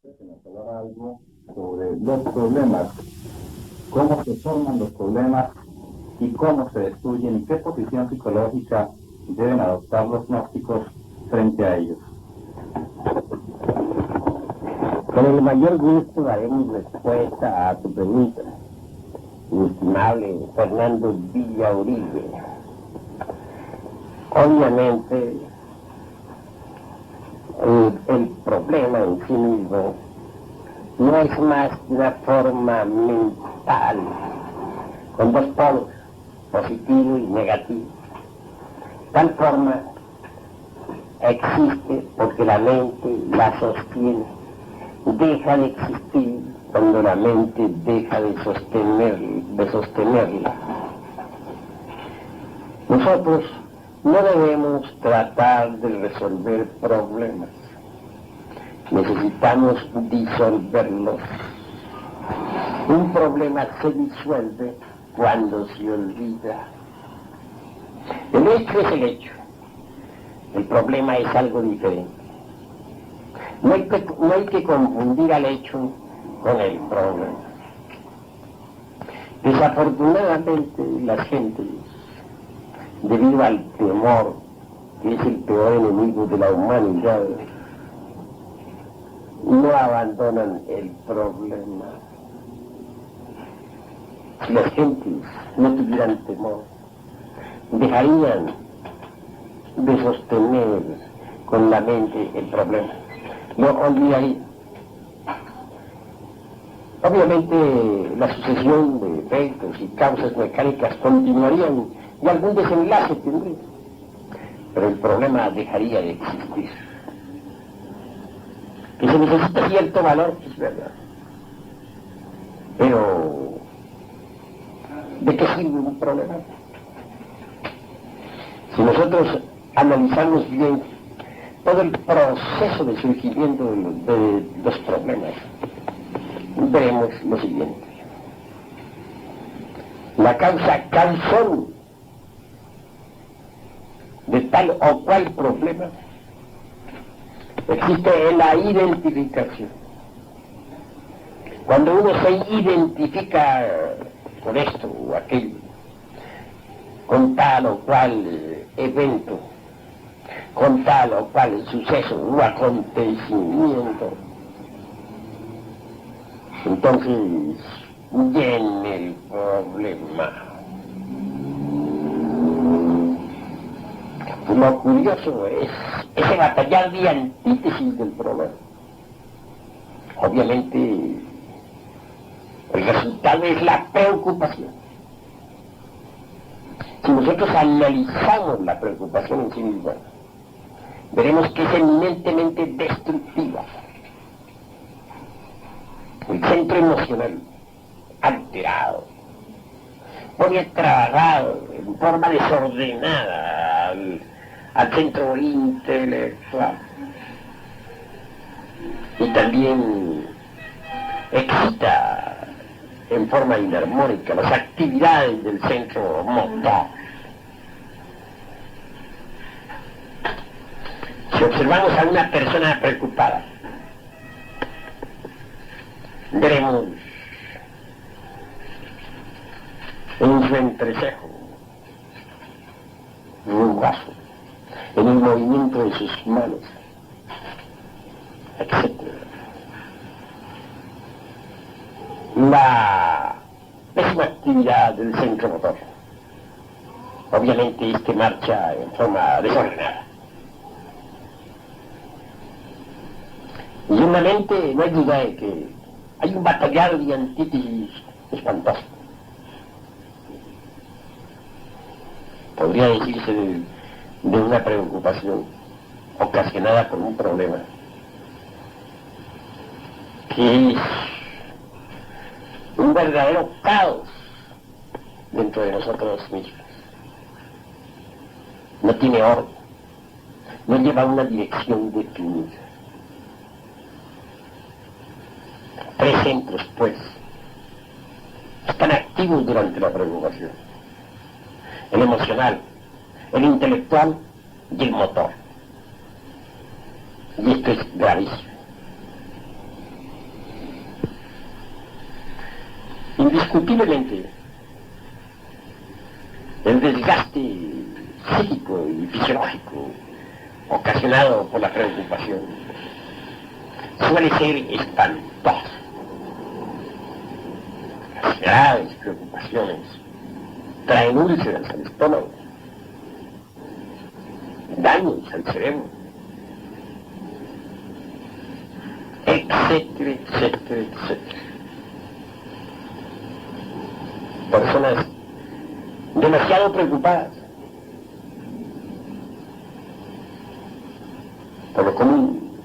Que nos hablara algo sobre los problemas, cómo se forman los problemas y cómo se destruyen y qué posición psicológica deben adoptar los gnósticos frente a ellos. Con el mayor gusto daremos respuesta a tu pregunta, mi estimable Fernando Villauribe. Obviamente, el problema en sí mismo no es más que una forma mental, con dos polos, positivo y negativo. Tal forma existe porque la mente la sostiene. Deja de existir cuando la mente deja de sostenerla. Nosotros no debemos tratar de resolver problemas. Necesitamos disolverlos. Un problema se disuelve cuando se olvida. El hecho es el hecho. El problema es algo diferente. No hay que confundir al hecho con el problema. Desafortunadamente, las gentes, debido al temor, que es el peor enemigo de la humanidad, no abandonan el problema. Si las gentes no tuvieran temor, dejarían de sostener con la mente el problema. No olvidaría. Obviamente la sucesión de efectos y causas mecánicas continuarían y algún desenlace tendría, pero el problema dejaría de existir. Que se necesita cierto valor, es verdad, pero ¿de qué sirve un problema? Si nosotros analizamos bien todo el proceso de surgimiento de los problemas, veremos lo siguiente. La causa causal de tal o cual problema existe en la identificación. Cuando uno se identifica con esto o aquello, con tal o cual evento, con tal o cual suceso o acontecimiento, entonces viene el problema. Lo curioso es ese batallar de antítesis del problema. Obviamente, el resultado es la preocupación. Si nosotros analizamos la preocupación en sí misma, veremos que es eminentemente destructiva. El centro emocional alterado pone trabajado en forma desordenada al centro intelectual y también excita en forma inarmónica las actividades del centro motor. Si observamos a una persona preocupada, veremos en su entrecejo rugoso, en el movimiento de sus manos, etc. La pésima actividad del centro motor. Obviamente este marcha en forma desordenada. Y en la mente no hay duda de que hay un batallar de antítesis espantoso. Podría decirse de una preocupación ocasionada por un problema que es un verdadero caos dentro de nosotros mismos. No tiene orden, no lleva una dirección definida. Tres centros, pues, están activos durante la preocupación: el emocional, el intelectual y el motor. Y esto es gravísimo. indiscutiblemente el desgaste psíquico y fisiológico ocasionado por la preocupación suele ser espantoso. Las graves preocupaciones traen úlceras al estómago, daños al cerebro, etcétera, etcétera, etcétera. Personas demasiado preocupadas por lo común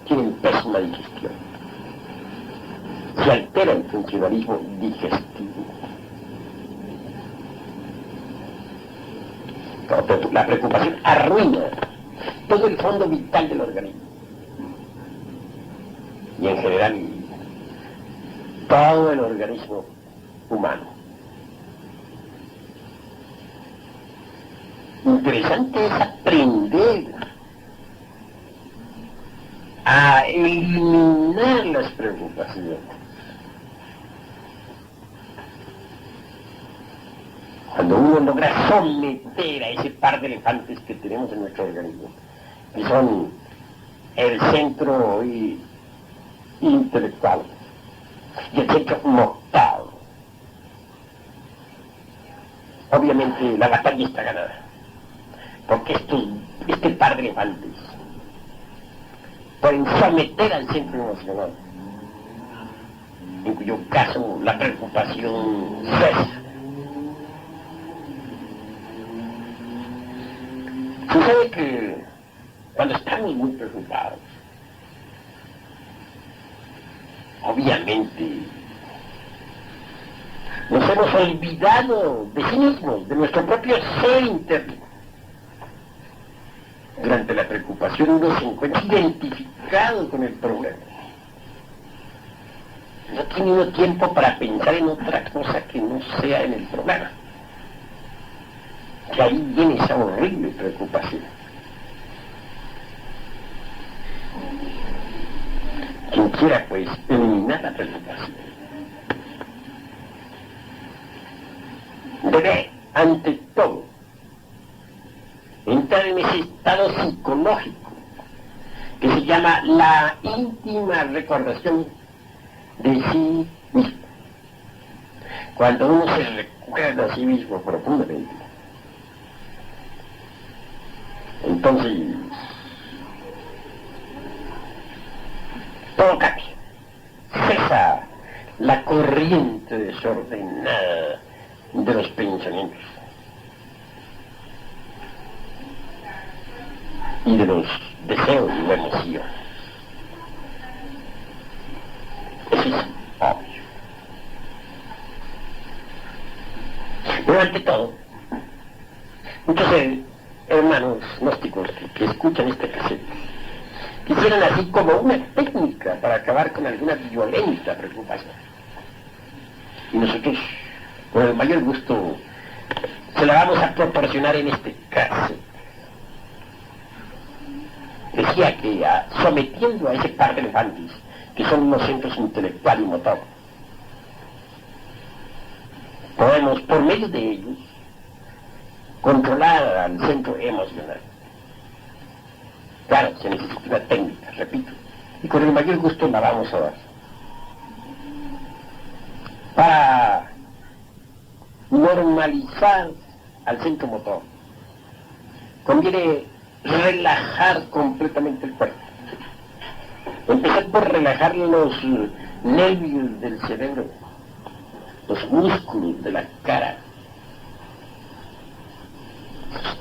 tienen pésima digestión. Se altera el funcionalismo digestivo. La preocupación arruina todo el fondo vital del organismo. Y en general, todo el organismo humano. Interesante es aprender a eliminar las preocupaciones. Cuando uno logra someter a ese par de elefantes que tenemos en nuestro organismo, que son el centro intelectual y el centro motor, obviamente la batalla está ganada. Porque este par de elefantes pueden someter al centro emocional, en cuyo caso la preocupación cesa. Sucede que cuando estamos muy preocupados, obviamente nos hemos olvidado de sí mismos, de nuestro propio ser interno. Durante la preocupación uno se encuentra identificado con el problema. No tiene uno tiempo para pensar en otra cosa que no sea en el problema. Que ahí viene esa horrible preocupación. Quien quiera, pues, eliminar la preocupación, debe, ante todo, entrar en ese estado psicológico que se llama la íntima recordación de sí mismo. Cuando uno se recuerda a sí mismo profundamente, entonces todo cambia. Cesa la corriente desordenada de los pensamientos y de los deseos y emociones. Eso es obvio. Pero ante todo, muchos hermanos gnósticos que escuchan este cassette quisieran así como una técnica para acabar con alguna violenta preocupación. Y nosotros, con el mayor gusto, se la vamos a proporcionar en este cassette. Decía que sometiendo a ese par de elefantes, que son los centros intelectual y motor, podemos, por medio de ellos, controlar al centro emocional. Claro, se necesita una técnica, repito, y con el mayor gusto la vamos a dar. Para normalizar al centro motor, conviene relajar completamente el cuerpo. Empezar por relajar los nervios del cerebro, los músculos de la cara,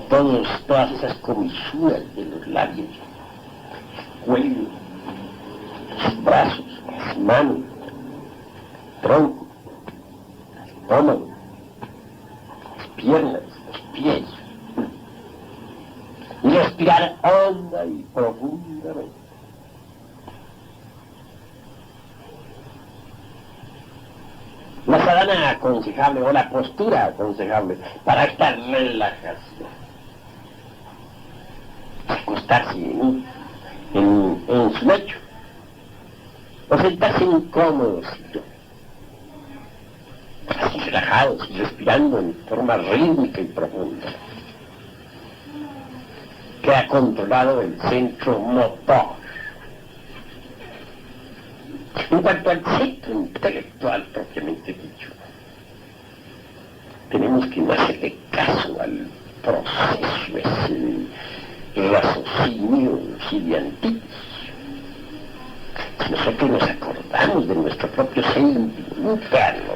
todas esas comisuras de los labios, el cuello, los brazos, las manos, el tronco, el estómago, las piernas, los pies. Y respirar honda y profundamente. La sadhana aconsejable o la postura aconsejable para esta relajación: acostarse en su lecho o sentarse en un cómodo sillón. así relajados y respirando en forma rítmica y profunda, que ha controlado el centro motor. En cuanto al centro intelectual propiamente dicho, tenemos que no hacerle caso al proceso ese raciocinio gigantico. Si nosotros nos acordamos de nuestro propio ser interno,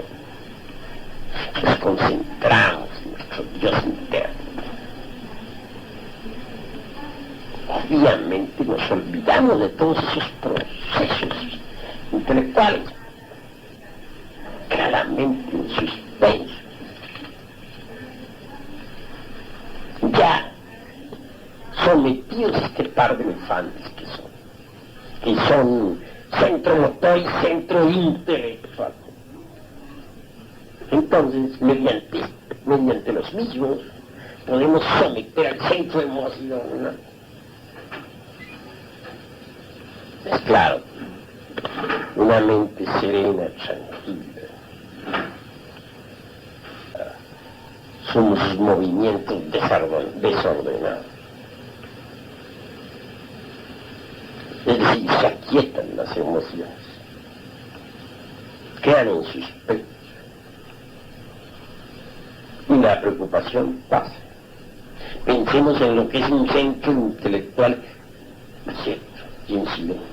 nos concentramos en nuestro Dios interno, obviamente nos olvidamos de todos esos procesos intelectuales, claramente en suspenso. Ya sometidos a este par de elefantes que son centro motor y centro intelectual. Entonces, mediante los mismos, podemos someter al centro emocional. Es claro, una mente serena, tranquila, sus movimientos desordenados. Es decir, se aquietan las emociones, quedan en suspenso y la preocupación pasa. Pensemos en lo que es un centro intelectual quieto y en silencio,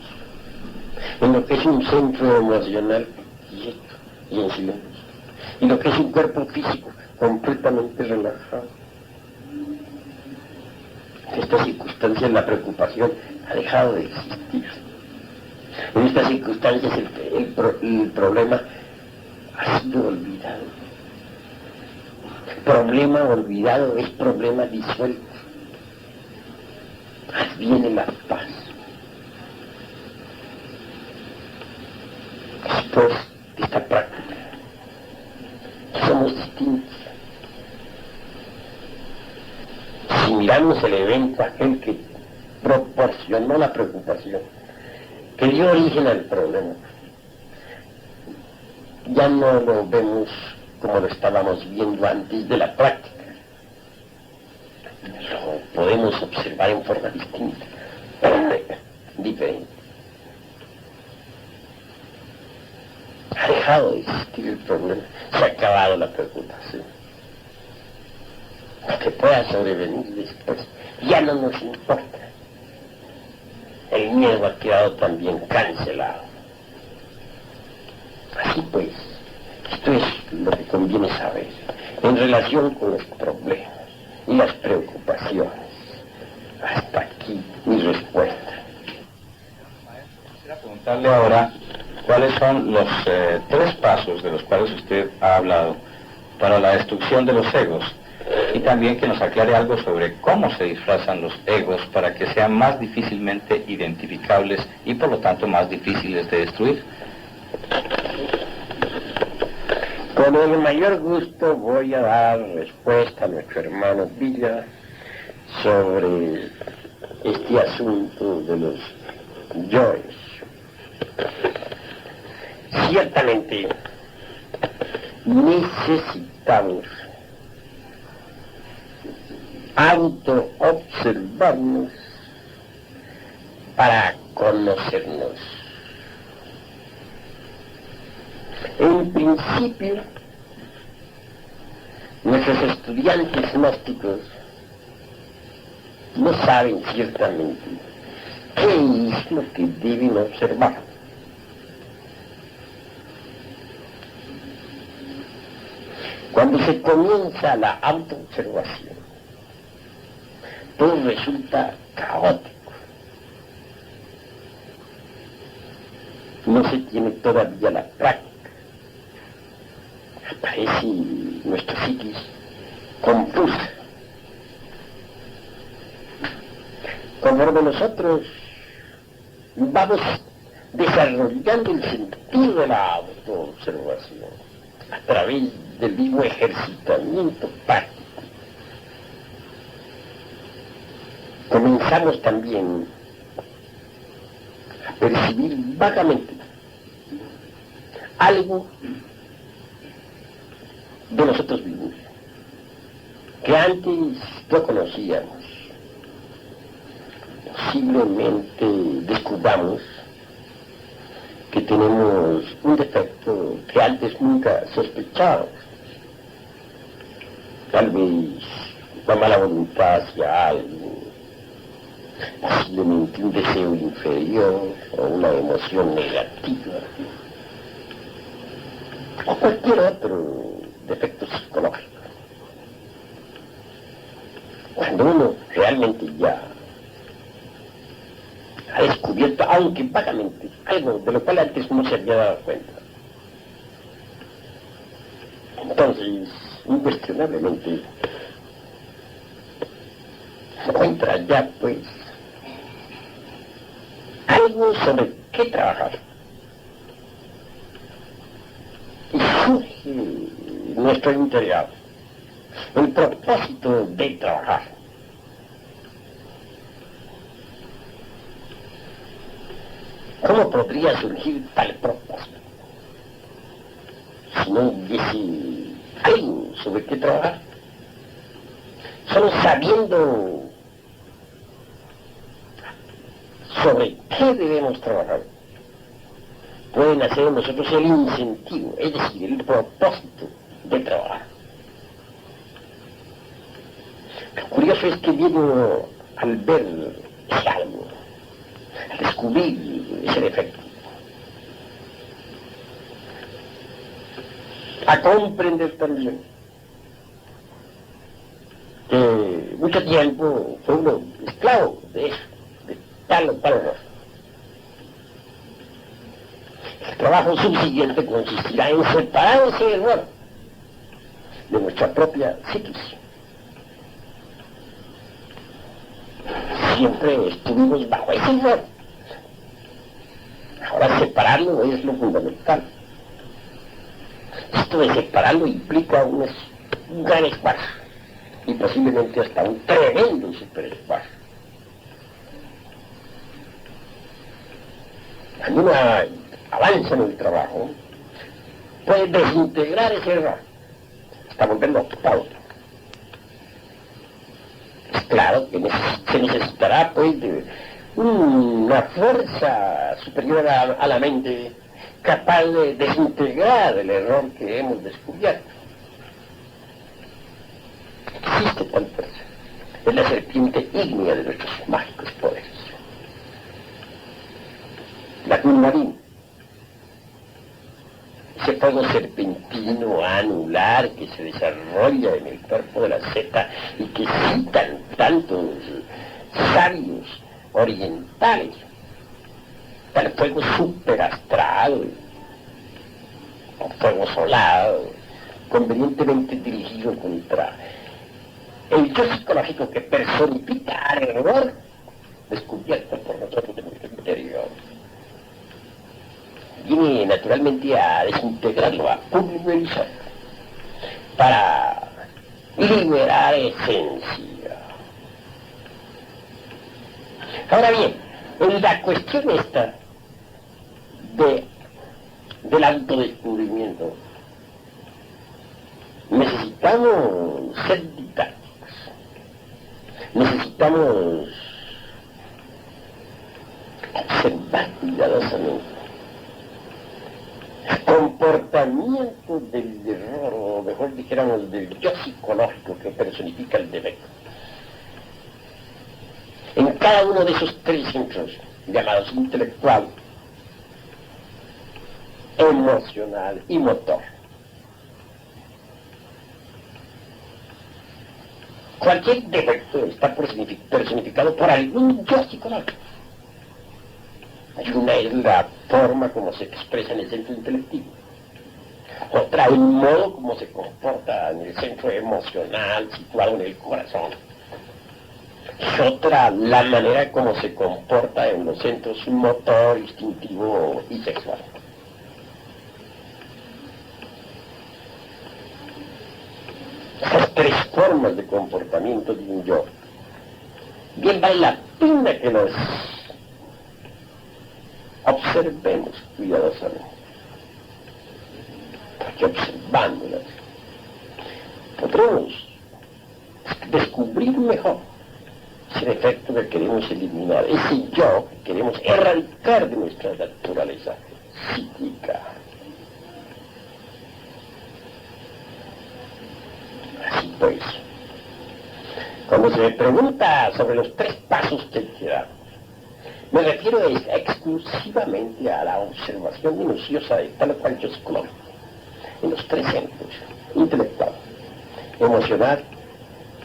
en lo que es un centro emocional quieto y en silencio, y lo que es un cuerpo físico completamente relajado. En estas circunstancias la preocupación ha dejado de existir. En estas circunstancias el problema ha sido olvidado. Problema olvidado es problema disuelto. Viene la paz. Después de esta práctica, somos distintos. Si miramos el evento aquel que proporcionó la preocupación, que dio origen al problema, ya no lo vemos como lo estábamos viendo antes de la práctica. Lo podemos observar en forma distinta, diferente. Ha dejado de existir el problema, se ha acabado la preocupación. Lo que pueda sobrevenir después ya no nos importa. El miedo ha quedado también cancelado. Así pues, esto es lo que conviene saber en relación con los problemas y las preocupaciones. Hasta aquí mi respuesta. Quisiera preguntarle ahora cuáles son los 3 pasos de los cuales usted ha hablado para la destrucción de los egos, y también que nos aclare algo sobre cómo se disfrazan los egos para que sean más difícilmente identificables y por lo tanto más difíciles de destruir. Con el mayor gusto voy a dar respuesta a nuestro hermano Villa sobre este asunto de los yoes. Ciertamente necesitamos auto-observarnos para conocernos. En principio, nuestros estudiantes gnósticos no saben ciertamente qué es lo que deben observar. Cuando se comienza la autoobservación, todo resulta caótico. No se tiene todavía la práctica. Aparece nuestra psiquis confusa. Conforme nosotros vamos desarrollando el sentido de la autoobservación a través del mismo ejercitamiento práctico, comenzamos también a percibir vagamente algo de nosotros mismos, que antes no conocíamos. Posiblemente descubramos que tenemos un defecto que antes nunca sospechábamos. Tal vez una mala voluntad hacia algo, posiblemente un deseo inferior o una emoción negativa, o cualquier otro defecto psicológico. Cuando uno realmente ya ha descubierto, aunque vagamente, algo de lo cual antes no se había dado cuenta, entonces, incuestionablemente, se encuentra ya, pues, algo sobre qué trabajar. Y surge en nuestro interior el propósito de trabajar. ¿Cómo podría surgir tal propósito si no hubiese algo sobre qué trabajar? Solo sabiendo sobre qué debemos trabajar pueden hacer en nosotros el incentivo, es decir, el propósito de trabajar. Lo curioso es que viene al ver ese algo, al descubrir ese defecto, a comprender también que mucho tiempo fue uno esclavo de eso, de tal o tal error. El trabajo subsiguiente consistirá en separar ese error de nuestra propia psiquis. Siempre estuvimos bajo ese error. Ahora separarlo es lo fundamental. Esto de separarlo implica un gran esfuerzo y posiblemente hasta un tremendo superesfuerzo. Cuando uno avanza en el trabajo, puede desintegrar ese error hasta volverlo a otro. Es claro que se necesitará, pues, de una fuerza superior a la mente capaz de desintegrar el error que hemos descubierto. Existe tal fuerza. Es la serpiente ígnea de nuestros mágicos poderes. La Kundalini. Ese fuego serpentino anular que se desarrolla en el cuerpo de la zeta y que citan tantos sabios orientales, tal fuego superastral, o fuego solar, convenientemente dirigido contra el yo psicológico que personifica al error descubierto por nosotros en nuestro interior. Viene naturalmente a desintegrarlo, a pulverizarlo, para liberar esencia. Ahora bien, en la cuestión esta del autodescubrimiento, necesitamos ser didácticos, necesitamos observar cuidadosamente el comportamiento del error, o mejor dijéramos del yo psicológico que personifica el defecto. En cada uno de esos tres centros, llamados intelectual, emocional y motor. Cualquier defecto está personificado por algún yo psicológico. Una es la forma como se expresa en el centro intelectivo. Otra, el modo como se comporta en el centro emocional situado en el corazón. Y otra, la manera como se comporta en los centros motor, instintivo y sexual. Esas tres formas de comportamiento de un yo, bien vale la pena que los observemos cuidadosamente, porque observándolas podremos descubrir mejor ese defecto que queremos eliminar, ese yo que queremos erradicar de nuestra naturaleza psíquica. Así pues, cuando se me pregunta sobre los 3 pasos que hay que dar, me refiero exclusivamente a la observación minuciosa de tal o cual yo psicológico, en los 3 centros: intelectual, emocional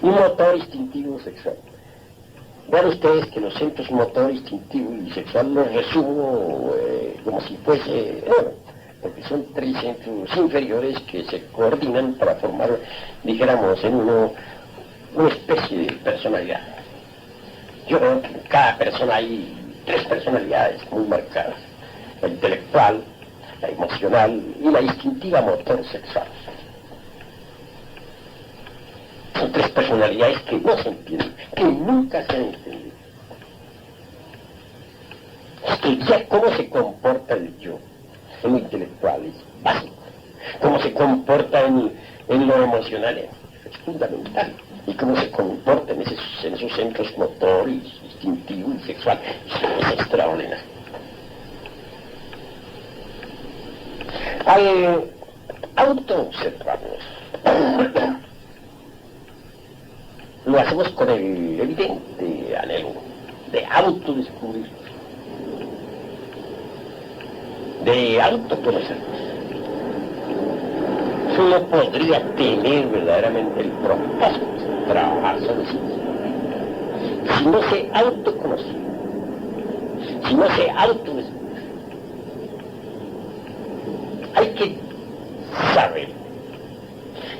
y motor instintivo sexual. Vean ustedes que los centros motor, instintivo y sexual los resumo como si fuese, porque son 3 centros inferiores que se coordinan para formar, dijéramos, en una especie de personalidad. Yo veo que en cada persona hay 3 personalidades muy marcadas: la intelectual, la emocional y la instintiva motor sexual. Son 3 personalidades que no se entienden, que nunca se han entendido. Estudiar cómo se comporta el yo en lo intelectual es básico, cómo se comporta en lo emocional es fundamental, y cómo se comporta en esos centros motor, instintivo y sexual es extraordinario. Al autoobservarnos, lo hacemos con el evidente anhelo de autodescubrirnos, de autoconocernos. Uno podría tener verdaderamente el propósito de trabajar sobre sí mismo si no se autoconoce, si no se autodescubre. Hay que saber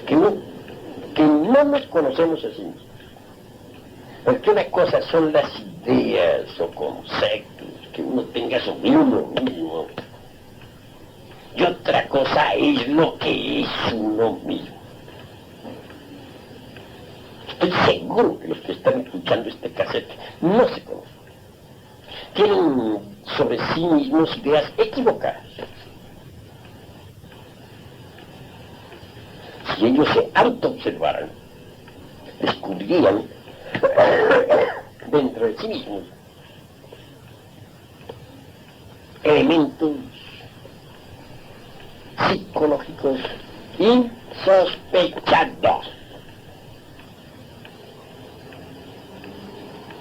que no nos conocemos a sí mismos, porque una cosa son las ideas o conceptos que uno tenga sobre uno mismo, y otra cosa es lo que es uno mismo. Estoy seguro que los que están escuchando este cassette no se conocen. Tienen sobre sí mismos ideas equivocadas. Si ellos se autoobservaran, descubrirían dentro de sí mismos elementos psicológicos insospechados.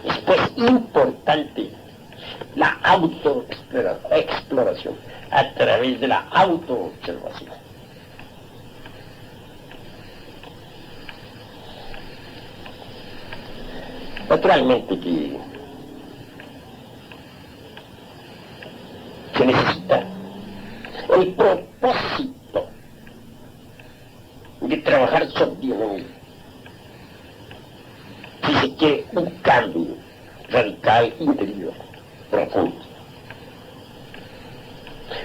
Es pues importante la autoexploración a través de la autoobservación. Naturalmente que se necesita el propósito de trabajar sobre uno mismo si se quiere un cambio radical, interior, profundo.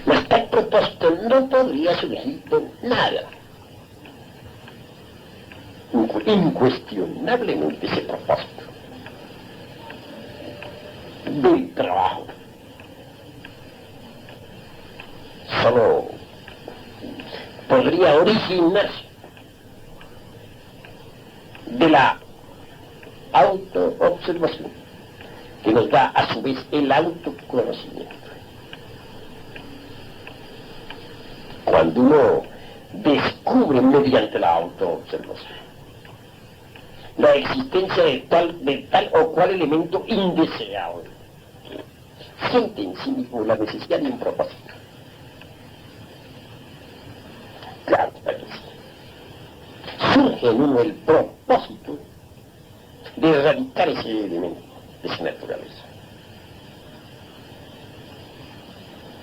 Mas tal propósito no podría surgir de nada. Incuestionablemente ese propósito del trabajo solo podría originarse de la autoobservación, que nos da a su vez el autoconocimiento. Cuando uno descubre mediante la autoobservación la existencia de tal o cual elemento indeseable, siente en sí mismo la necesidad de un propósito. Claro que sí. Surge en uno el propósito de erradicar ese elemento de su naturaleza.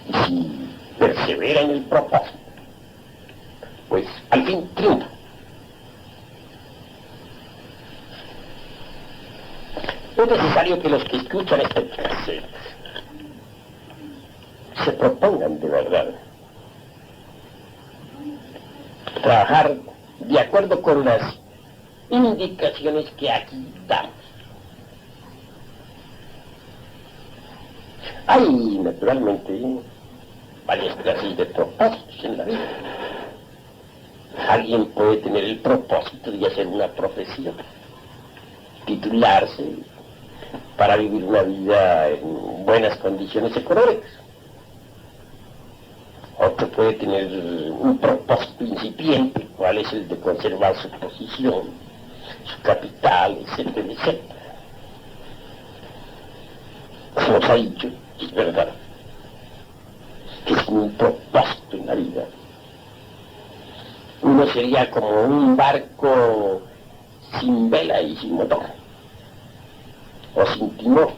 Y si persevera en el propósito, pues al fin triunfa. Es necesario que los que escuchan este cassette se propongan de verdad trabajar de acuerdo con las indicaciones que aquí damos. Hay, naturalmente, varias clases de propósitos en la vida. Alguien puede tener el propósito de hacer una profesión, titularse para vivir una vida en buenas condiciones económicas. Otro puede tener un propósito incipiente, cuál es el de conservar su posición, su capital, etcétera, etcétera. Se nos ha dicho, es verdad, que es un propósito en la vida. Uno sería como un barco sin vela y sin motor, o sin timón.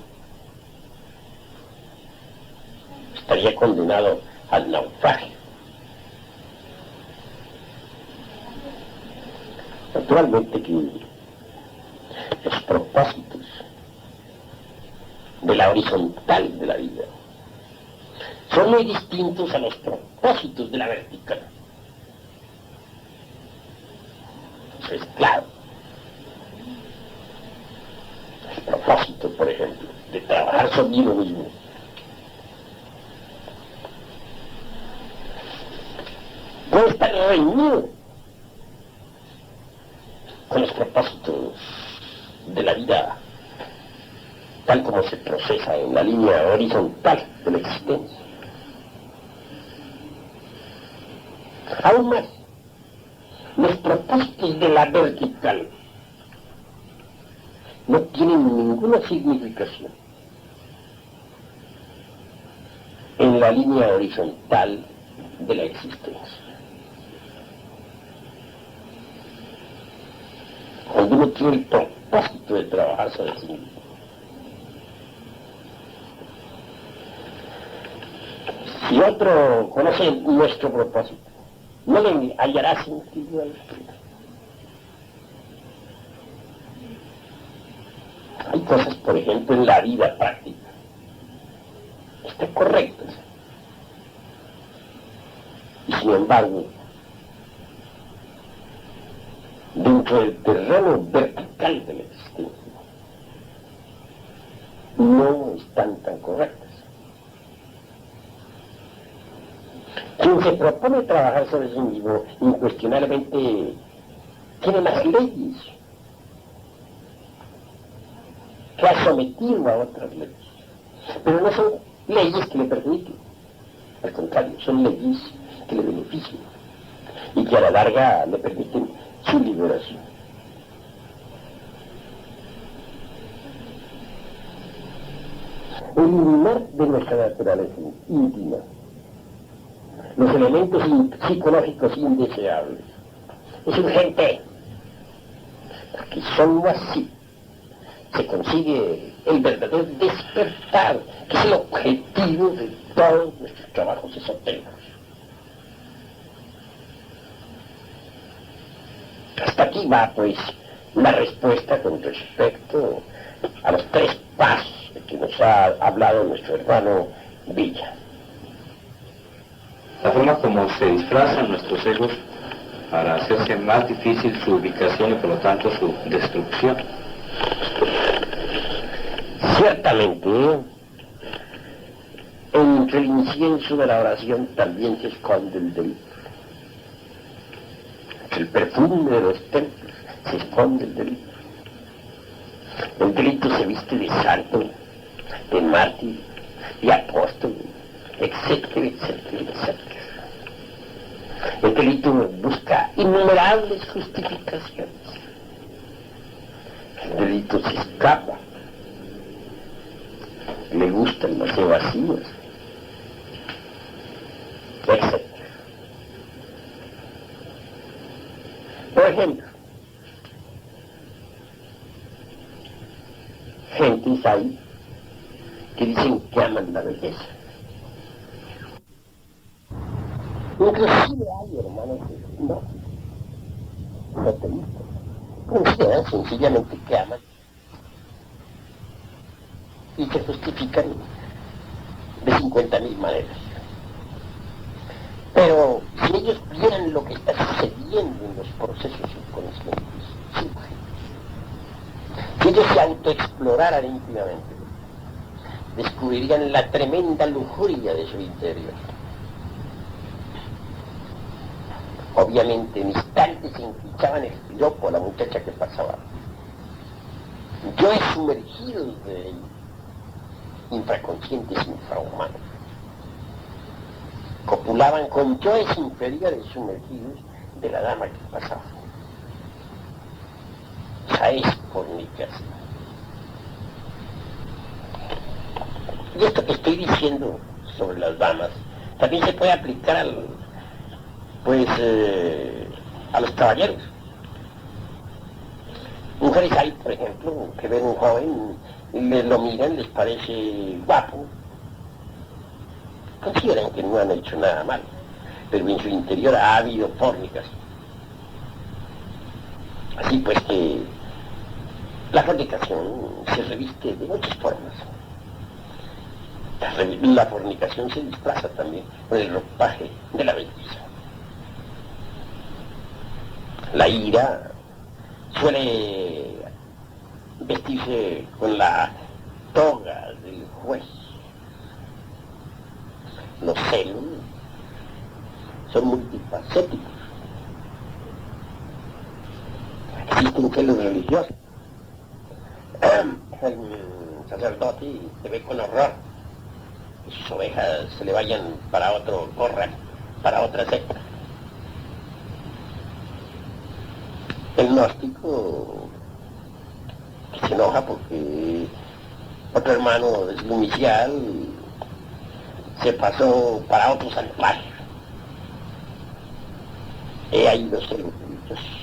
Estaría condenado al naufragio. Naturalmente que los propósitos de la horizontal de la vida son muy distintos a los propósitos de la vertical. Eso es claro. El propósito, por ejemplo, de trabajar sobre uno mismo puede estar reñido con los propósitos de la vida tal como se procesa en la línea horizontal de la existencia. Aún más, los propósitos de la vertical no tienen ninguna significación en la línea horizontal de la existencia. Cuando uno tiene el propósito de trabajar sobre sí mismo, si otro conoce nuestro propósito, no le hallará sentido al espíritu. Hay cosas, por ejemplo, en la vida práctica, están correctas, y sin embargo, dentro del terreno vertical de la existencia, no están tan correctas. Quien se propone trabajar sobre sí mismo, incuestionablemente tiene las leyes que ha sometido a otras leyes, pero no son leyes que le perjudiquen, al contrario, son leyes que le benefician y que a la larga le permiten su liberación. Eliminar de nuestra naturaleza íntima los elementos psicológicos indeseables es urgente, porque sólo así se consigue el verdadero despertar, que es el objetivo de todos nuestros trabajos esotéricos. Hasta aquí va, pues, la respuesta con respecto a los 3 pasos de que nos ha hablado nuestro hermano Villa. La forma como se disfrazan nuestros egos para hacerse más difícil su ubicación y por lo tanto su destrucción. Ciertamente, entre el incienso de la oración también se esconde el delito. Entre el perfume de los templos se esconde el delito. El delito se viste de santo, de mártir, de apóstol, etcétera, etcétera, etcétera. El delito busca innumerables justificaciones. El delito se escapa. Le gustan los evasivos, etc. Por ejemplo, gentes ahí que dicen que aman la belleza. Inclusive hay hermanos que no te gustan. Consideran sencillamente que aman y se justifican de 50.000 maneras. Pero si ellos vieran lo que está sucediendo en los procesos inconscientes, si ellos se autoexploraran íntimamente, descubrirían la tremenda lujuria de su interior. Obviamente en instantes se enquichaban el piropo a la muchacha que pasaba. Yo he sumergido de infraconscientes infrahumanos. Copulaban con yoes inferiores sumergidos de la dama que pasaba. Esa es fornicación. Y esto que estoy diciendo sobre las damas también se puede aplicar a los caballeros. Mujeres hay, por ejemplo, que ven un joven, lo miran, les parece guapo, consideran que no han hecho nada mal, pero en su interior ha habido fornicación. Así pues que la fornicación se reviste de muchas formas. La fornicación se disfraza también con el ropaje de la belleza. La ira suele vestirse con la toga del juez. Los celos son multifacéticos. Existen celos religiosos. El sacerdote se ve con horror que sus ovejas se le vayan para otro corral, para otra secta. El gnóstico que se enoja porque otro hermano de su inicial se pasó para otro santuario. He ahí los celos religiosos.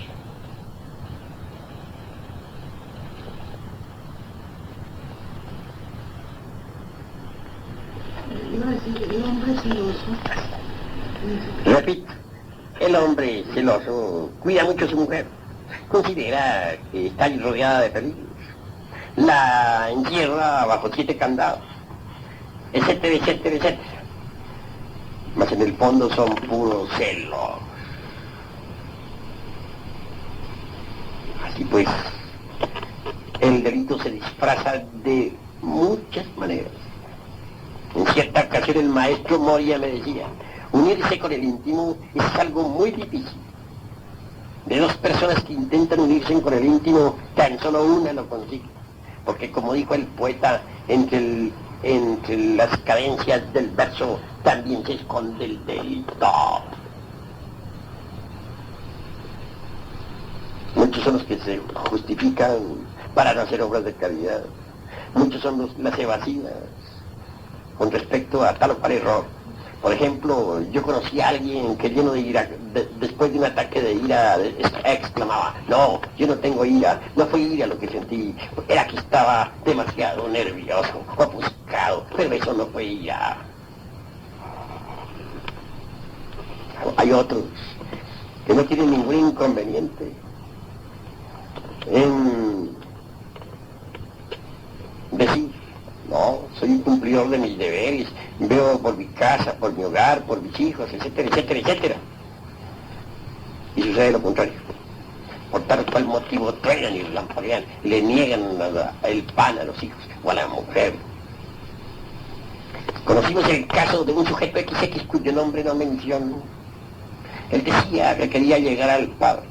Iba a decir, el hombre celoso. Repito, el hombre celoso cuida mucho a su mujer. Considera que está rodeada de peligros. La encierra bajo 7 candados, etcétera, etcétera, etcétera. Mas en el fondo son puros celos. Así pues, el delito se disfraza de muchas maneras. En cierta ocasión el maestro Moria me decía, unirse con el íntimo es algo muy difícil. De 2 personas que intentan unirse con el íntimo, tan solo una lo consigue. Porque como dijo el poeta, entre las cadencias del verso también se esconde el delito. Muchos son los que se justifican para no hacer obras de caridad. Muchos son las evasivas con respecto a tal o cual error. Por ejemplo, yo conocí a alguien que lleno de ira, después de un ataque de ira, exclamaba, no, yo no tengo ira, no fue ira lo que sentí, era que estaba demasiado nervioso, ofuscado, pero eso no fue ira. Hay otros que no tienen ningún inconveniente en decir, no, soy un cumplidor de mis deberes, veo por mi casa, por mi hogar, por mis hijos, etcétera, etcétera, etcétera. Y sucede lo contrario. Por tal cual motivo truenan y lamparean, le niegan el pan a los hijos o a la mujer. Conocimos el caso de un sujeto XX cuyo nombre no menciono. Él decía que quería llegar al Padre.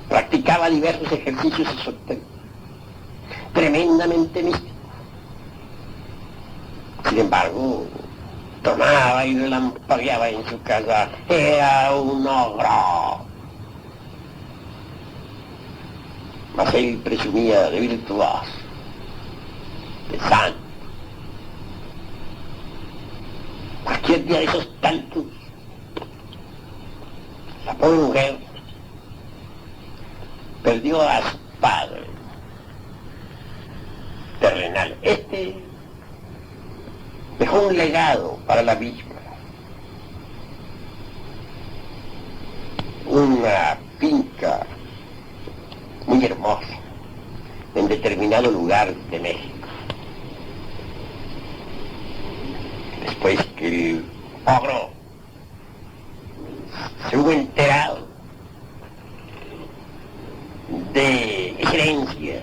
Practicaba diversos ejercicios esotéricos, tremendamente místicos. Sin embargo, tomaba y relampagueaba en su casa. Era un ogro. Mas él presumía de virtuoso, de santo. Cualquier día de esos tantos, la pobre mujer perdió a su padre terrenal. Dejó un legado para la misma. Una finca muy hermosa en determinado lugar de México. Después que el ogro se hubo enterado de esa herencia,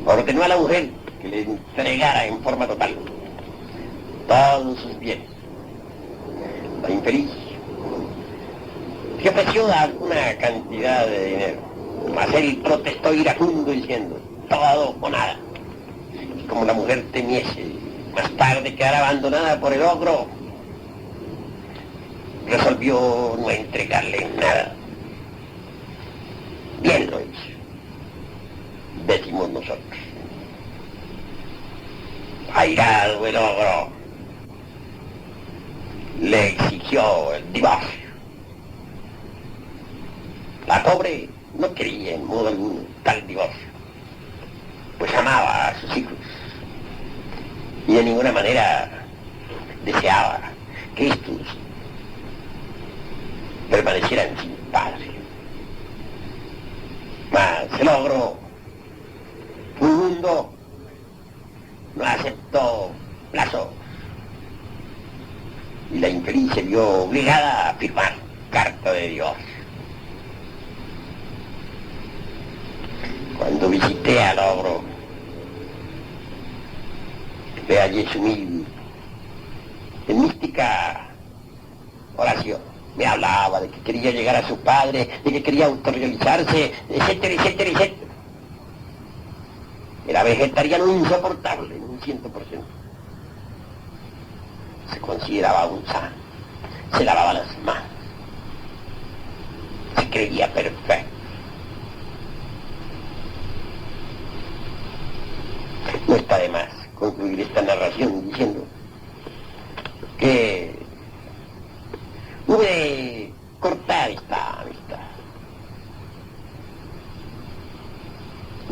ordenó a la mujer que le entregara en forma total todos sus bienes. la infeliz, que ofreció alguna cantidad de dinero, mas él protestó iracundo diciendo, todo o nada. Y como la mujer temiese más tarde quedar abandonada por el ogro, resolvió no entregarle nada. Bien lo hizo, decimos nosotros. Airado el ogro, le exigió el divorcio. La pobre no quería en modo alguno tal divorcio, pues amaba a sus hijos y de ninguna manera deseaba que estos permanecieran sin padre. Mas el ogro, un mundo, no aceptó plazo y la infeliz se vio obligada a firmar carta de divorcio. Cuando visité al ogro, le hallé sumido en mística oración. Me hablaba de que quería llegar a su padre, de que quería autorrealizarse, etcétera, etcétera, etcétera. Era vegetariano insoportable, en un 100%. Se consideraba un sano, se lavaba las manos, se creía perfecto. No está de más concluir esta narración diciendo que hube de cortar esta amistad.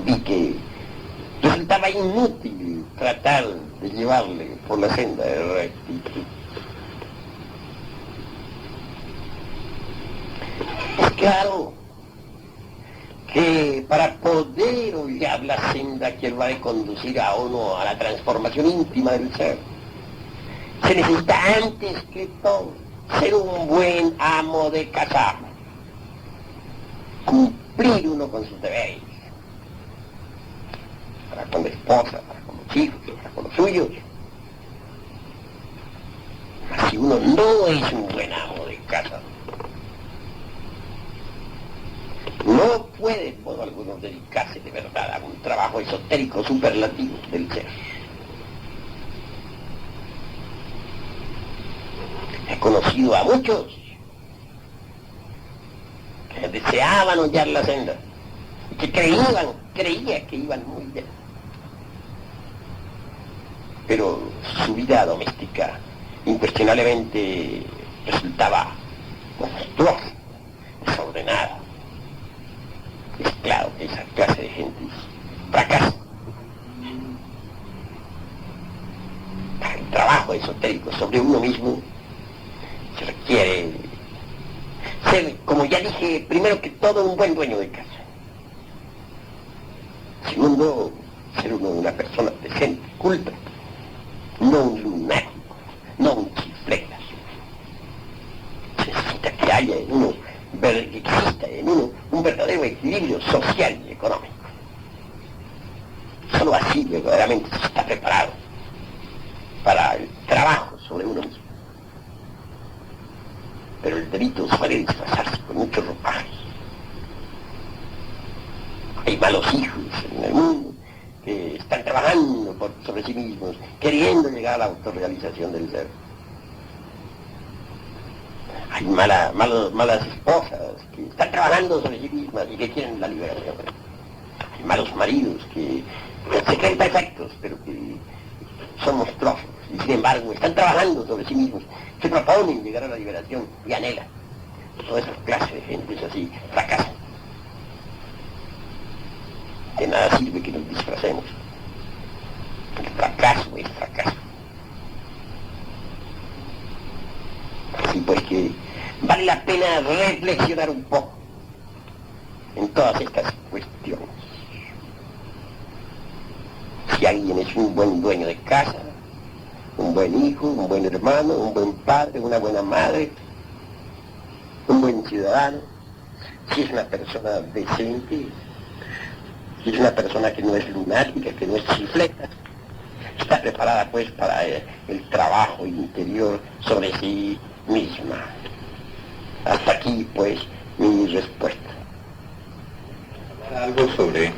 Vi que resultaba inútil tratar de llevarle por la senda de rectitud. Es claro que para poder hollar la senda que va a conducir a uno a la transformación íntima del ser, se necesita antes que todo ser un buen amo de casa, cumplir uno con sus deberes, para con la esposa, para con los hijos, para con los suyos. Mas si uno no es un buen amo de casa, no puede, por algunos, dedicarse de verdad a un trabajo esotérico superlativo del ser. He conocido a muchos que deseaban hollar la senda y que creía que iban muy bien. Pero su vida doméstica incuestionablemente resultaba monstruosa, desordenada. Es claro que esa clase de gente fracasa. Para el trabajo esotérico sobre uno mismo se requiere ser, como ya dije, primero que todo un buen dueño de casa. Segundo, ser uno una persona decente, culta, no un lunático, no un chifleta. Se necesita que haya en uno, que exista en uno un verdadero equilibrio social y económico. Solo así verdaderamente se está preparado para el trabajo sobre uno mismo. Pero el delito suele disfrazarse con muchos ropajes. Hay malos hijos en el mundo que están trabajando sobre sí mismos, queriendo llegar a la autorrealización del ser. Hay malas esposas que están trabajando sobre sí mismas y que quieren la liberación. Hay malos maridos que se creen perfectos, pero que son monstruosos y sin embargo están trabajando sobre sí mismos, se proponen llegar a la liberación y anhelan. Toda esa clase de gente es así, fracasan. De nada sirve que nos disfracemos. El fracaso es fracaso. Así pues que vale la pena reflexionar un poco en todas estas cuestiones. Si alguien es un buen dueño de casa, un buen hijo, un buen hermano, un buen padre, una buena madre, un buen ciudadano, si es una persona decente, si es una persona que no es lunática, que no es chifleta, está preparada pues para el trabajo interior sobre sí misma. Hasta aquí, pues, mi respuesta. Algo sobre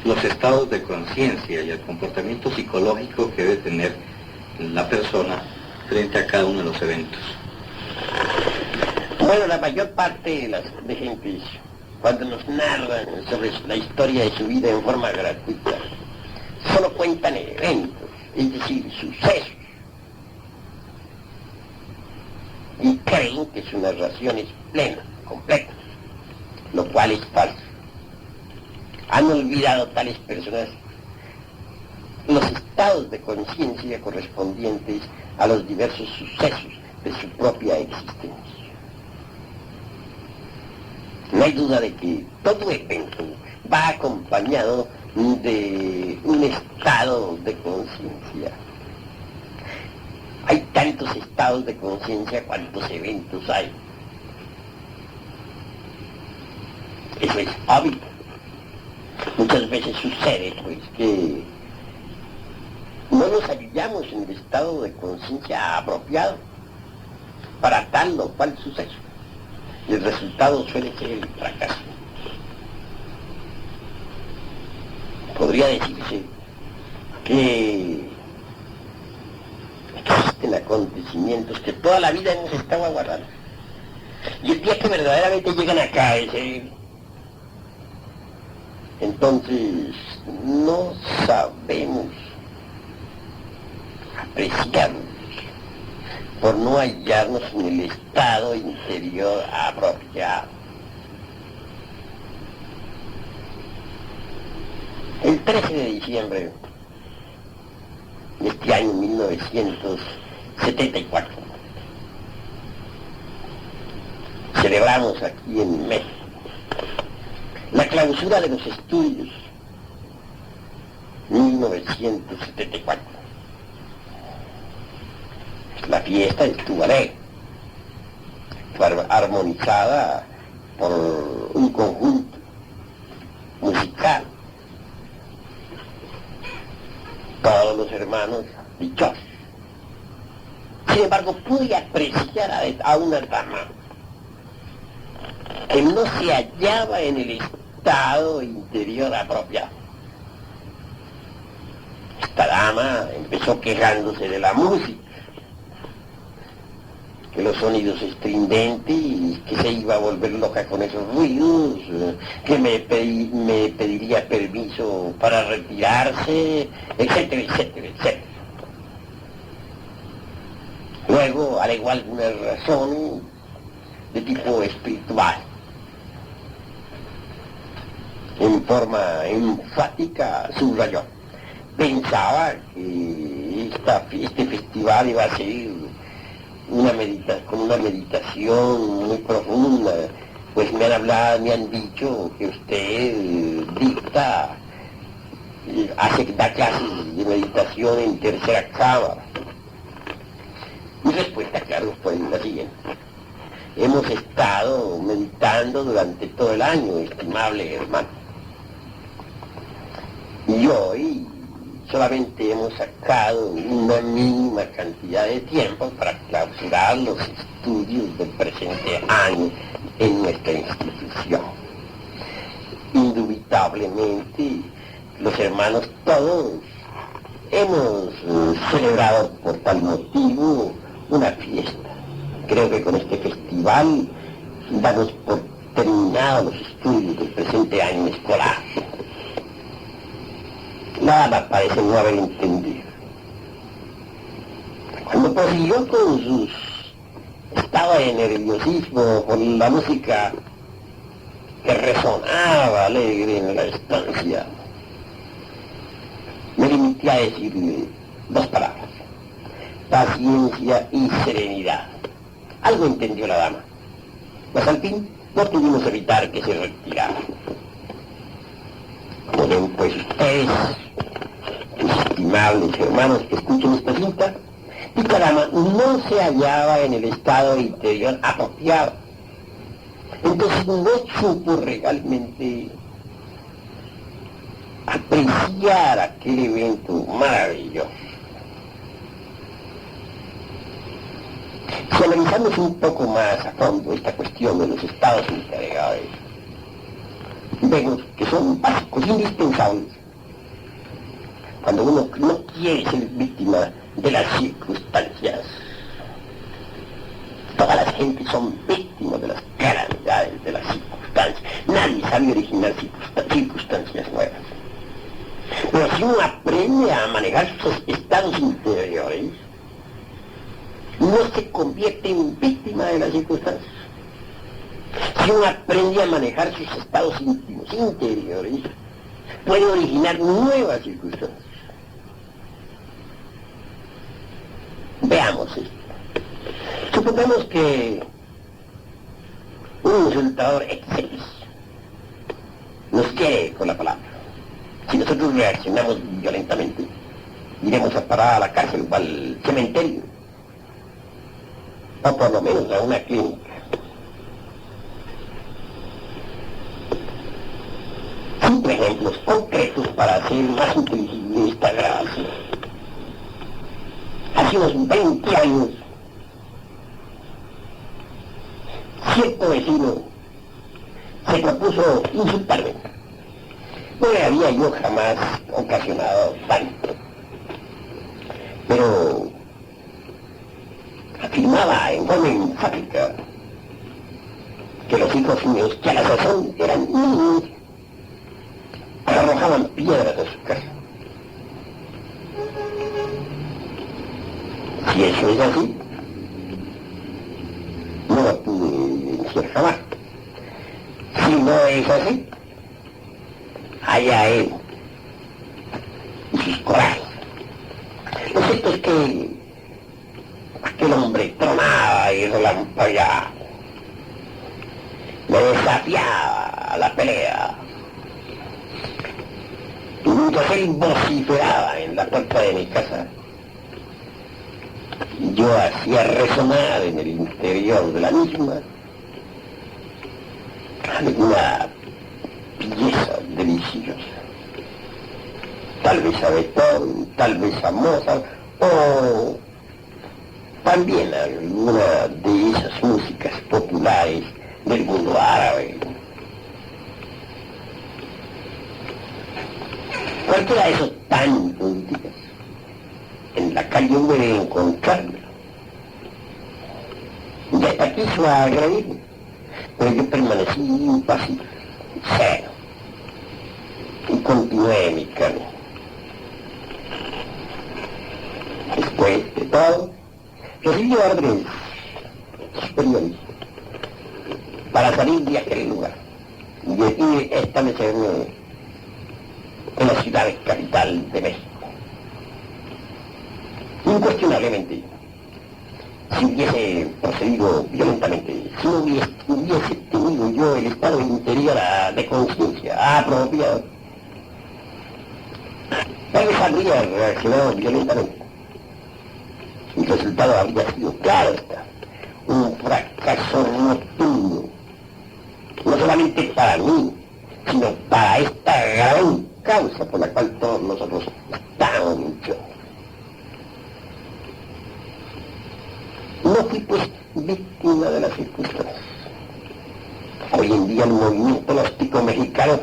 los estados de conciencia y el comportamiento psicológico que debe tener la persona frente a cada uno de los eventos. Bueno, la mayor parte de gente, cuando nos narran sobre la historia de su vida en forma gratuita, solo cuentan eventos, es decir, sucesos. Y creen que su narración es plena, completa, lo cual es falso. Han olvidado tales personas los estados de conciencia correspondientes a los diversos sucesos de su propia existencia. No hay duda de que todo evento va acompañado de un estado de conciencia. Hay tantos estados de conciencia cuantos eventos hay. Eso es obvio. Muchas veces sucede, pues, que no nos hallamos en el estado de conciencia apropiado para tal o cual suceso. Y el resultado suele ser el fracaso. Podría decirse que existen acontecimientos que toda la vida hemos estado aguardando. Y el día que verdaderamente llegan a caer, entonces no sabemos apreciarnos por no hallarnos en el estado interior apropiado. El 13 de diciembre de este año 1974 celebramos aquí en México la clausura de los estudios 1974. La fiesta estuvo alegre, fue armonizada por un conjunto musical. Todos los hermanos dichosos. Sin embargo, pude apreciar a una dama que no se hallaba en el estado interior apropiado. Esta dama empezó quejándose de la música, que los sonidos estridentes, que se iba a volver loca con esos ruidos, que me pediría permiso para retirarse, etcétera, etcétera, etcétera. Luego alegó algunas razones de tipo espiritual. En forma enfática subrayó. Pensaba que este festival iba a ser con una meditación muy profunda, pues me han dicho que usted da clases de meditación en tercera cámara. Mi respuesta, claro, fue la siguiente. Hemos estado meditando durante todo el año, estimable hermano. Y hoy solamente hemos sacado una mínima cantidad de tiempo para clausurar los estudios del presente año en nuestra institución. Indubitablemente, los hermanos todos hemos celebrado por tal motivo una fiesta. Creo que con este festival damos por terminados los estudios del presente año escolar. Nada parece no haber entendido. Cuando prosiguió con sus estados de nerviosismo con la música que resonaba alegre en la estancia, me limité a decirle dos palabras: paciencia y serenidad. Algo entendió la dama, mas al fin no pudimos evitar que se retirara. Como ven pues ustedes, mis estimables hermanos que escuchen esta cinta, dicha dama no se hallaba en el estado interior apropiado. Entonces no supo realmente apreciar aquel evento maravilloso. Si analizamos un poco más a fondo esta cuestión de los estados interiores, vemos que son básicos, indispensables. Cuando uno no quiere ser víctima de las circunstancias, todas las gentes son víctimas de las calamidades de las circunstancias. Nadie sabe originar circunstancias nuevas. Pero si uno aprende a manejar sus estados interiores, no se convierte en víctima de las circunstancias. Si uno aprende a manejar sus estados íntimos interiores, puede originar nuevas circunstancias. Veamos esto. Supongamos que un insultador excelis nos quiere con la palabra. Si nosotros reaccionamos violentamente, iremos a parar a la cárcel o al cementerio, o por lo menos a una clínica. Cinco ejemplos concretos para hacer más inteligible esta gracia. Hace unos 20 años, cierto vecino se propuso insultarme. No le había yo jamás ocasionado tanto, pero afirmaba en forma enfática que los hijos míos, que a la sazón eran niños, arrojaban piedras a su casa. Si eso es así, no lo pude decir jamás. Si no es así, allá él y sus corajes. Lo cierto es que aquel hombre tronaba y relampagueaba, me desafiaba a la pelea. Y mientras él vociferaba en la puerta de mi casa, yo hacía resonar en el interior de la misma alguna belleza deliciosa. Tal vez a Beethoven, tal vez a Mozart, o también alguna de esas músicas populares del mundo árabe. Cualquiera de esos tantos días, en la calle hube de encontrarme. Y hasta quiso agredirme, pero yo permanecí impasible, cero, y continué mi camino. Después de todo, recibí órdenes superiores para salir de aquel lugar y establecerme en la ciudad capital de México. Incuestionablemente, si hubiese procedido violentamente, si no hubiese tenido yo el estado interior de conciencia apropiado, tal vez habría reaccionado violentamente. El resultado habría sido, claro está, un fracaso rotundo, no solamente para mí, sino para esta gran causa por la cual todos nosotros estamos luchando. No fui pues víctima de las circunstancias. Hoy en día el movimiento gnóstico mexicano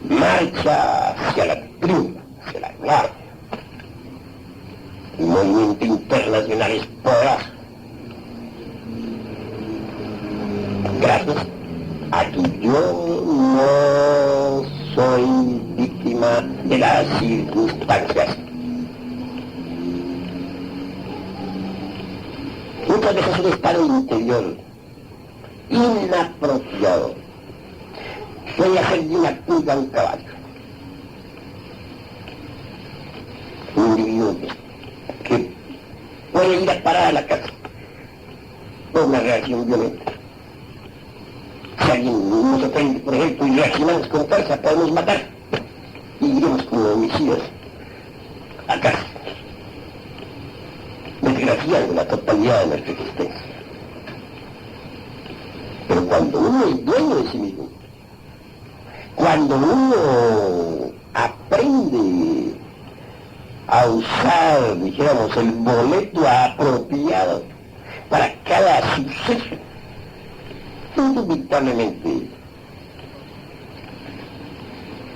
marcha hacia la triunfo, hacia la gloria. El movimiento internacional es poderoso. Gracias a que yo no soy víctima de las circunstancias. Muchas veces un estado interior inapropiado puede hacer de una pulga un caballo. Un individuo que puede ir a parar a la casa por una reacción violenta. Si alguien nos ofende, por ejemplo, y reaccionamos con fuerza, podemos matar y iremos como homicidas a casa, desgraciando la totalidad de nuestra existencia. Pero cuando uno es dueño de sí mismo, cuando uno aprende a usar, dijéramos, el boleto apropiado para suceso indubitablemente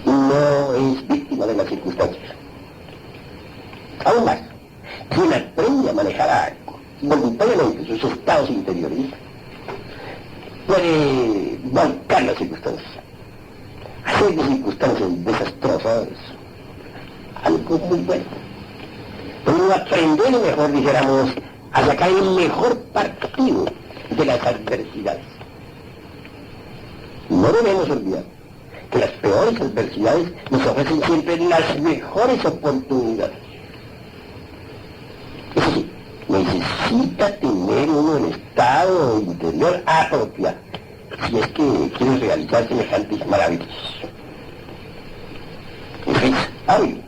no es víctima de las circunstancias. Aún más, quien aprende a manejar voluntariamente sus estados interiores puede volcar las circunstancias, hacer de circunstancias desastrosas algo muy bueno. Pero aprender mejor, dijéramos, a sacar el mejor partido de las adversidades. No debemos olvidar que las peores adversidades nos ofrecen siempre las mejores oportunidades. Eso sí, necesita tener uno el estado interior apropiado si es que quiere realizar semejantes maravillas. Eso es obvio.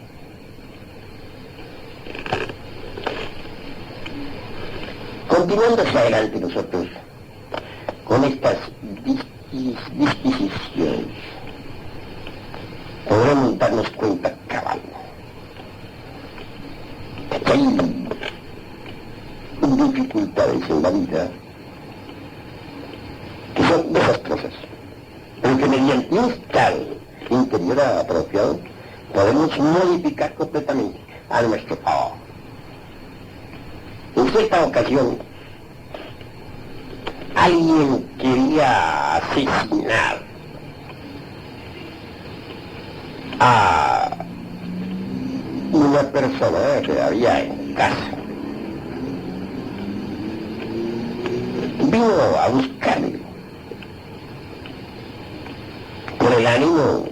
Continuando hacia adelante nosotros con estas disquisiciones, podremos darnos cuenta cabal que hay dificultades en la vida que son desastrosas, pero que mediante un estado interior apropiado podemos modificar completamente a nuestro favor. En cierta ocasión, alguien quería asesinar a una persona que había en casa. Vino a buscarme con el ánimo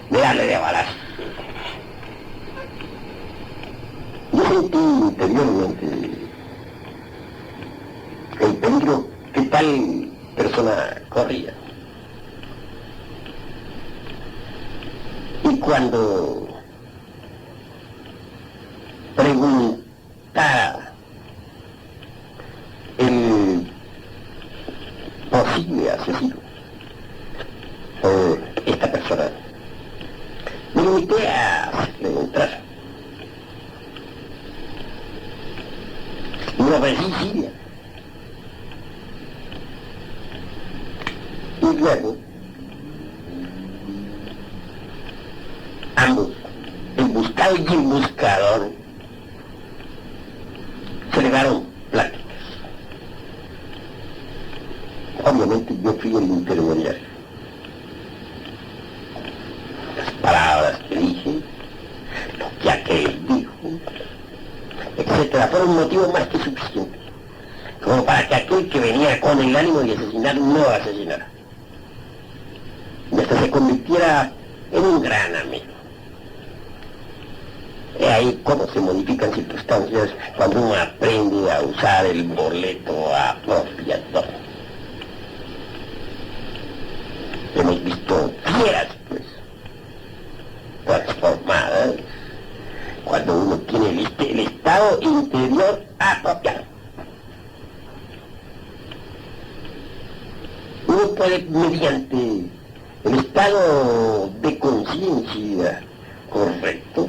de darle de balazo. Yo sentí interiormente el peligro que tal persona corría. Y cuando preguntara el posible asesino, esta persona, me limité a preguntar: ¿no ofrecí Siria? Y luego, ambos, el buscado y el buscador, celebraron pláticas. Obviamente yo fui el intermediario. Las palabras que dije, lo que aquel dijo, etcétera, fueron motivos más que suficientes como para que aquel que venía con el ánimo de asesinar no asesinara, y hasta se convirtiera en un gran amigo. Es ahí cómo se modifican circunstancias cuando uno aprende a usar el boleto apropiado. Hemos visto fieras, pues, transformadas cuando uno tiene el estado interior apropiado. Uno puede, mediante el estado de conciencia correcto,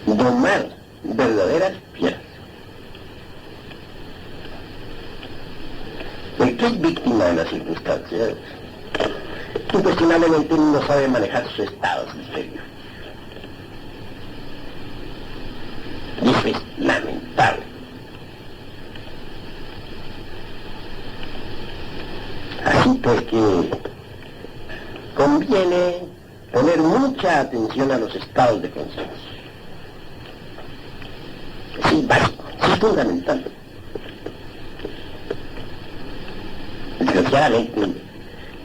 domar verdaderas fieras. El que es víctima de las circunstancias, incuestionablemente no sabe manejar sus estados interiores. Y eso es lamentable. Así pues que conviene poner mucha atención a los estados de conciencia. Sí, básico, sí, fundamental. Desgraciadamente,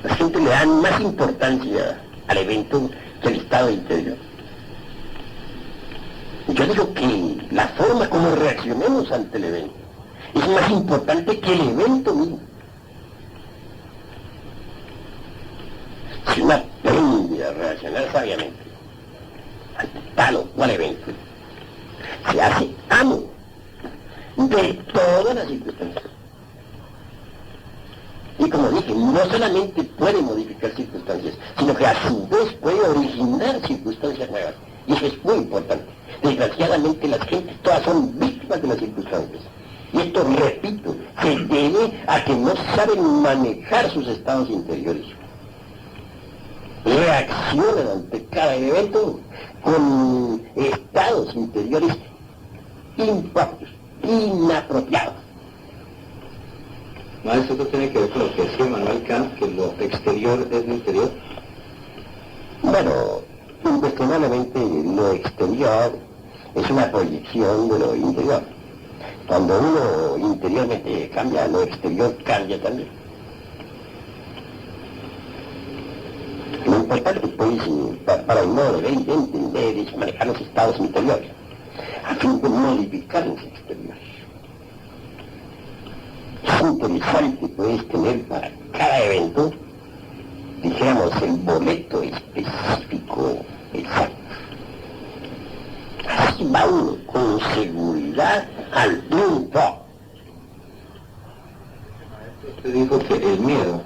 la gente le da más importancia al evento que al estado interior. Yo digo que la forma como reaccionemos ante el evento es más importante que el evento mismo. Si uno aprende a reaccionar sabiamente ante tal o cual evento, se hace amo de todas las circunstancias. Y como dije, no solamente puede modificar circunstancias, sino que a su vez puede originar circunstancias nuevas. Y eso es muy importante. Desgraciadamente las gentes todas son víctimas de las circunstancias. Y esto, repito, se debe a que no saben manejar sus estados interiores. Reaccionan ante cada evento con estados interiores impropios, inapropiados. Maestro, ¿esto tiene que ver con lo que decía Manuel Kant, que lo exterior es lo interior? Bueno, incuestionablemente lo exterior es una proyección de lo interior. Cuando uno interiormente cambia, lo exterior cambia también. Lo importante, pues, para el modo de entender es manejar los estados interiores, a fin de modificar los exteriores. Es interesante, pues, tener para cada evento, dijéramos, el boleto específico exacto. Así va uno con seguridad al triunfo. Usted dijo que el miedo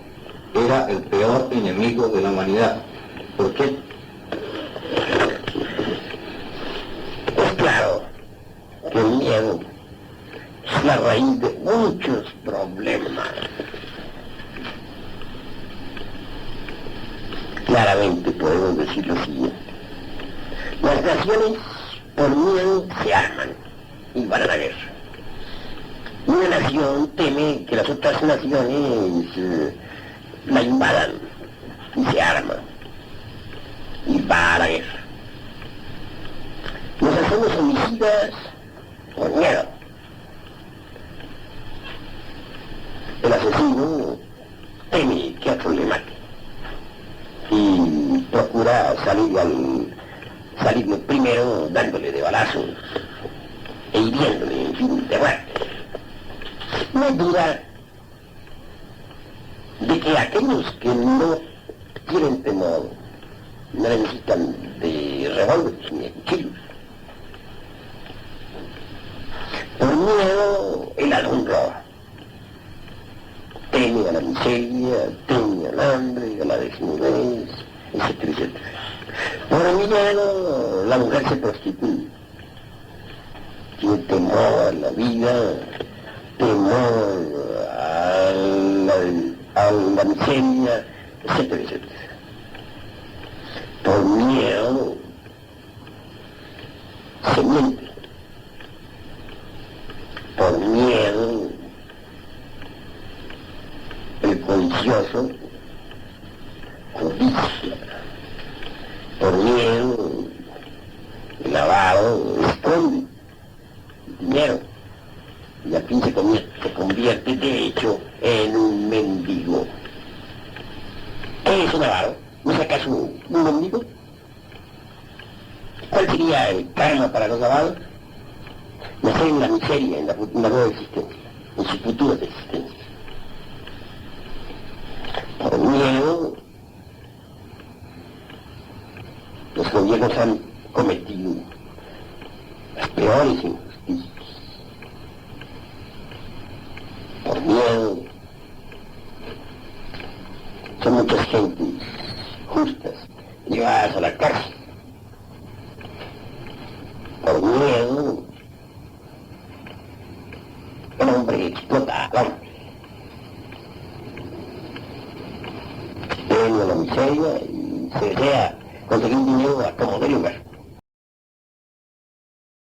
era el peor enemigo de la humanidad. ¿Por qué? Es claro que el miedo es la raíz de muchos problemas. Claramente podemos decir lo siguiente: las naciones por miedo se arman y van a la guerra. Una nación teme que las otras naciones la invadan y se arma y va a la guerra. Nos hacemos homicidas por miedo. El asesino teme que otro le mate y procura salir primero dándole de balazos e hiriéndole, en fin, de muerte. No hay duda de que aquellos que no tienen temor no necesitan de revólveres ni de cuchillos. Por miedo el ladrón roba. Teme a la miseria, teme al hambre, a la desnudez, etcétera, etcétera. Por miedo la mujer se prostituye. Tiene temor a la vida, temor a la miseria, etcétera, etcétera. Por miedo se miente. Por miedo el codicioso codicia. Por miedo el avaro esconde dinero y al fin se convierte de hecho en un mendigo. ¿Qué es un avaro? ¿No es acaso un mendigo? ¿Cuál sería el karma para los avaros? Nacer en la miseria, en la nueva existencia, en sus futuras existencias. Por miedo, los gobiernos han cometido las peores injusticias. Por miedo, son muchas gentes justas llevadas a la cárcel. Por miedo, el hombre explota al hombre. Teme a la miseria y se desea conseguir dinero a como de lugar.